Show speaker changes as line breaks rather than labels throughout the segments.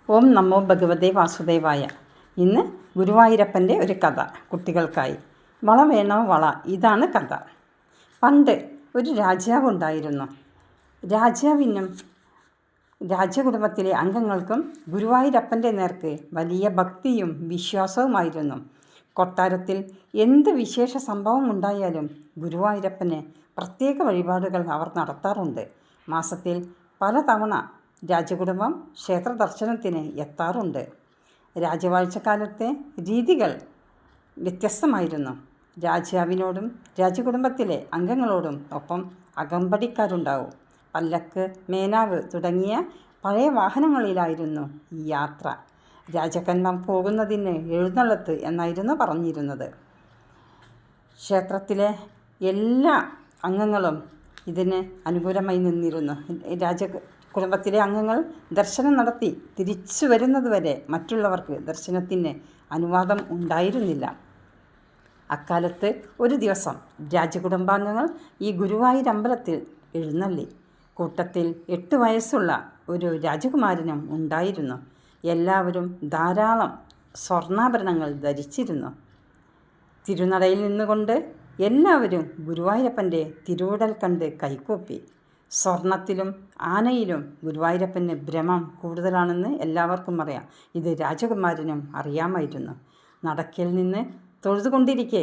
ഓം നമോ ഭഗവതേ വാസുദേവായ. ഇന്ന് ഗുരുവായൂരപ്പൻ്റെ ഒരു കഥ കുട്ടികൾക്കായി. വള വേണോ വള, ഇതാണ് കഥ. പണ്ട് ഒരു രാജാവ് ഉണ്ടായിരുന്നു. രാജാവിനും രാജകുടുംബത്തിലെ അംഗങ്ങൾക്കും ഗുരുവായൂരപ്പൻ്റെ നേർക്ക് വലിയ ഭക്തിയും വിശ്വാസവുമായിരുന്നു. കൊട്ടാരത്തിൽ എന്ത് വിശേഷ സംഭവം ഉണ്ടായാലും ഗുരുവായൂരപ്പന് പ്രത്യേക വഴിപാടുകൾ അവർ നടത്താറുണ്ട്. മാസത്തിൽ പലതവണ രാജകുടുംബം ക്ഷേത്ര ദർശനത്തിന് എത്താറുണ്ട്. രാജവാഴ്ചക്കാലത്തെ രീതികൾ വ്യത്യസ്തമായിരുന്നു. രാജാവിനോടും രാജകുടുംബത്തിലെ അംഗങ്ങളോടും ഒപ്പം അകമ്പടിക്കാരുണ്ടാവും. പല്ലക്ക്, മേനാവ് തുടങ്ങിയ പഴയ വാഹനങ്ങളിലായിരുന്നു ഈ യാത്ര. രാജാക്കന്മാർ പോകുന്നതിന് എഴുന്നള്ളത്ത് എന്നായിരുന്നു പറഞ്ഞിരുന്നത്. ക്ഷേത്രത്തിലെ എല്ലാ അംഗങ്ങളും ഇതിന് അനുകൂലമായി നിന്നിരുന്നു. കുടുംബത്തിലെ അംഗങ്ങൾ ദർശനം നടത്തി തിരിച്ചു വരുന്നതുവരെ മറ്റുള്ളവർക്ക് ദർശനത്തിന് അനുവാദം ഉണ്ടായിരുന്നില്ല. അക്കാലത്ത് ഒരു ദിവസം രാജകുടുംബാംഗങ്ങൾ ഈ ഗുരുവായൂരമ്പലത്തിൽ എഴുന്നള്ളി. കൂട്ടത്തിൽ 8 വയസ്സുള്ള ഒരു രാജകുമാരനും ഉണ്ടായിരുന്നു. എല്ലാവരും ധാരാളം സ്വർണ്ണാഭരണങ്ങൾ ധരിച്ചിരുന്നു. തിരുനടയിൽ നിന്നുകൊണ്ട് എല്ലാവരും ഗുരുവായൂരപ്പൻ്റെ തിരുവുടൽ കണ്ട് കൈകൂപ്പി. സ്വർണത്തിലും ആനയിലും ഗുരുവായൂരപ്പന് ഭ്രമം കൂടുതലാണെന്ന് എല്ലാവർക്കും അറിയാം. ഇത് രാജകുമാരനും അറിയാമായിരുന്നു. നടക്കിൽ നിന്ന് തൊഴുതുകൊണ്ടിരിക്കെ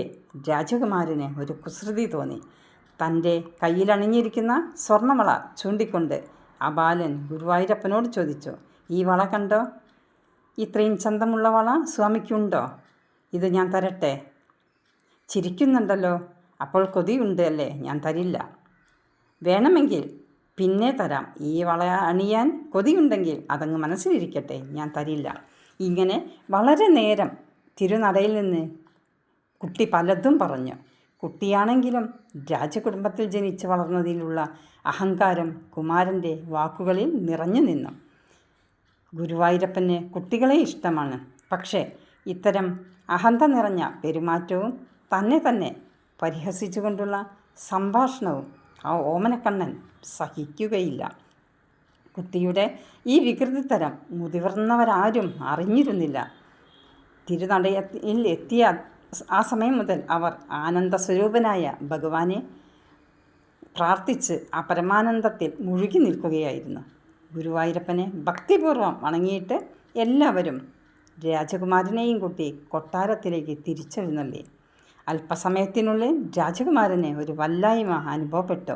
രാജകുമാരന് ഒരു കുസൃതി തോന്നി. തൻ്റെ കയ്യിലണിഞ്ഞിരിക്കുന്ന സ്വർണ്ണവള ചൂണ്ടിക്കൊണ്ട് ആ ബാലൻ ഗുരുവായൂരപ്പനോട് ചോദിച്ചു, "ഈ വള കണ്ടോ? ഇത്രയും ചന്തമുള്ള വള സ്വാമിക്കുണ്ടോ? ഇത് ഞാൻ തരട്ടെ?" ചിരിക്കുന്നുണ്ടല്ലോ, അപ്പോൾ കൊതിയുണ്ട് അല്ലേ? ഞാൻ തരില്ല. വേണമെങ്കിൽ പിന്നെ തരാം. ഈ വള അണിയാൻ കൊതിയുണ്ടെങ്കിൽ അതങ്ങ് മനസ്സിലിരിക്കട്ടെ, ഞാൻ തരില്ല. ഇങ്ങനെ വളരെ നേരം തിരുനടയിൽ നിന്ന് കുട്ടി പലതും പറഞ്ഞു. കുട്ടിയാണെങ്കിലും രാജകുടുംബത്തിൽ ജനിച്ച് വളർന്നതിലുള്ള അഹങ്കാരം കുമാരൻ്റെ വാക്കുകളിൽ നിറഞ്ഞു നിന്നു. ഗുരുവായൂരപ്പന് കുട്ടികളെ ഇഷ്ടമാണ്. പക്ഷേ ഇത്തരം അഹന്ത നിറഞ്ഞ പെരുമാറ്റവും തന്നെ പരിഹസിച്ചുകൊണ്ടുള്ള സംഭാഷണവും ആ ഓമനക്കണ്ണൻ സഹിക്കുകയില്ല. കുട്ടിയുടെ ഈ വികൃതിത്തരം മുതിർന്നവരാരും അറിഞ്ഞിരുന്നില്ല. തിരുനടയിൽ എത്തിയ ആ സമയം മുതൽ അവർ ആനന്ദസ്വരൂപനായ ഭഗവാനെ പ്രാർത്ഥിച്ച് ആ പരമാനന്ദത്തിൽ മുഴുകി നിൽക്കുകയായിരുന്നു. ഗുരുവായൂരപ്പനെ ഭക്തിപൂർവ്വം വണങ്ങിയിട്ട് എല്ലാവരും രാജകുമാരനെയും കൂട്ടി കൊട്ടാരത്തിലേക്ക് തിരിച്ചെഴുന്നള്ളി. അല്പസമയത്തിനുള്ളിൽ രാജകുമാരന് ഒരു വല്ലായ്മ അനുഭവപ്പെട്ടു.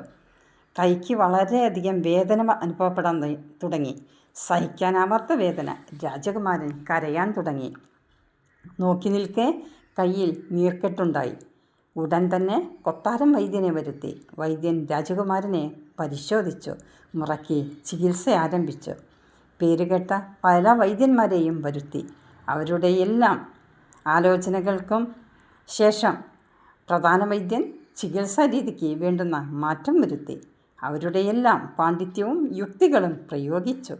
കൈക്ക് വളരെയധികം വേദന അനുഭവപ്പെടാൻ തുടങ്ങി. സഹിക്കാനാവാത്ത വേദന. രാജകുമാരൻ കരയാൻ തുടങ്ങി. നോക്കി നിൽക്കെ കയ്യിൽ നീർക്കെട്ടുണ്ടായി. ഉടൻ തന്നെ കൊട്ടാരം വൈദ്യനെ വരുത്തി. വൈദ്യൻ രാജകുമാരനെ പരിശോധിച്ചു. മുറയ്ക്ക് ചികിത്സ ആരംഭിച്ചു. പേരുകേട്ട പല വൈദ്യന്മാരെയും വരുത്തി. അവരുടെ എല്ലാം ആലോചനകൾക്കും ശേഷം പ്രധാന വൈദ്യൻ ചികിത്സാ രീതിക്ക് വേണ്ടുന്ന മാറ്റം വരുത്തി. അവരുടെയെല്ലാം പാണ്ഡിത്യവും യുക്തികളും പ്രയോഗിച്ചു.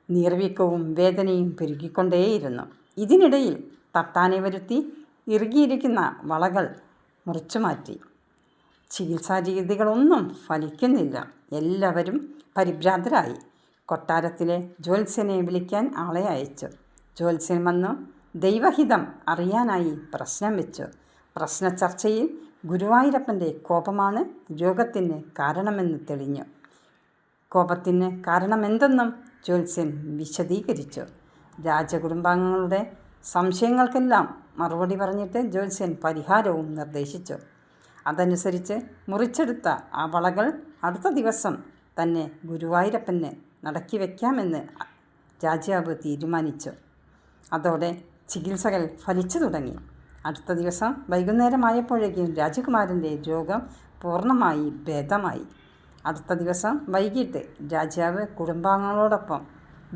നീർവീക്കവും വേദനയും പെരുകിക്കൊണ്ടേയിരുന്നു. ഇതിനിടയിൽ തട്ടാനെ വരുത്തി ഇറുകിയിരിക്കുന്ന വളകൾ മുറിച്ചു മാറ്റി. ചികിത്സാ രീതികളൊന്നും ഫലിക്കുന്നില്ല. എല്ലാവരും പരിഭ്രാന്തരായി. കൊട്ടാരത്തിലെ ജ്യോത്സ്യനെ വിളിക്കാൻ ആളെ അയച്ചു. ജ്യോത്സ്യൻ വന്നു ദൈവഹിതം അറിയാനായി പ്രശ്നം വെച്ചു. പ്രശ്ന ചർച്ചയിൽ ഗുരുവായൂരപ്പൻ്റെ കോപമാണ് രോഗത്തിന് കാരണമെന്ന് തെളിഞ്ഞു. കോപത്തിന് കാരണമെന്തെന്നും ജ്യോത്സ്യൻ വിശദീകരിച്ചു. രാജകുടുംബാംഗങ്ങളുടെ സംശയങ്ങൾക്കെല്ലാം മറുപടി പറഞ്ഞിട്ട് ജ്യോത്സ്യൻ പരിഹാരവും നിർദ്ദേശിച്ചു. അതനുസരിച്ച് മുറിച്ചെടുത്ത ആ വളകൾ അടുത്ത ദിവസം തന്നെ ഗുരുവായൂരപ്പന് നടക്കി വയ്ക്കാമെന്ന് രാജാവ് തീരുമാനിച്ചു. അതോടെ ചികിത്സകൾ ഫലിച്ചു തുടങ്ങി. അടുത്ത ദിവസം വൈകുന്നേരമായപ്പോഴേക്കും രാജകുമാരൻ്റെ രോഗം പൂർണ്ണമായി ഭേദമായി. അടുത്ത ദിവസം വൈകിട്ട് രാജാവ് കുടുംബാംഗങ്ങളോടൊപ്പം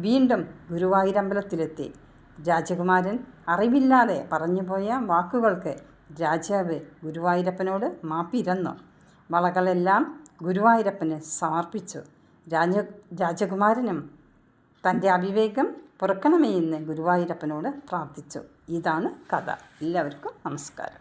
വീണ്ടും ഗുരുവായൂരമ്പലത്തിലെത്തി. രാജകുമാരൻ അറിവില്ലാതെ പറഞ്ഞുപോയ വാക്കുകൾക്ക് രാജാവ് ഗുരുവായൂരപ്പനോട് മാപ്പിരന്നു. വളകളെല്ലാം ഗുരുവായൂരപ്പന് സമർപ്പിച്ചു. രാജകുമാരനും തൻ്റെ അവിവേകം പൊറുക്കണമേ എന്ന് ഗുരുവായൂരപ്പനോട് പ്രാർത്ഥിച്ചു. ഇതാണ് കഥ. എല്ലാവർക്കും നമസ്കാരം.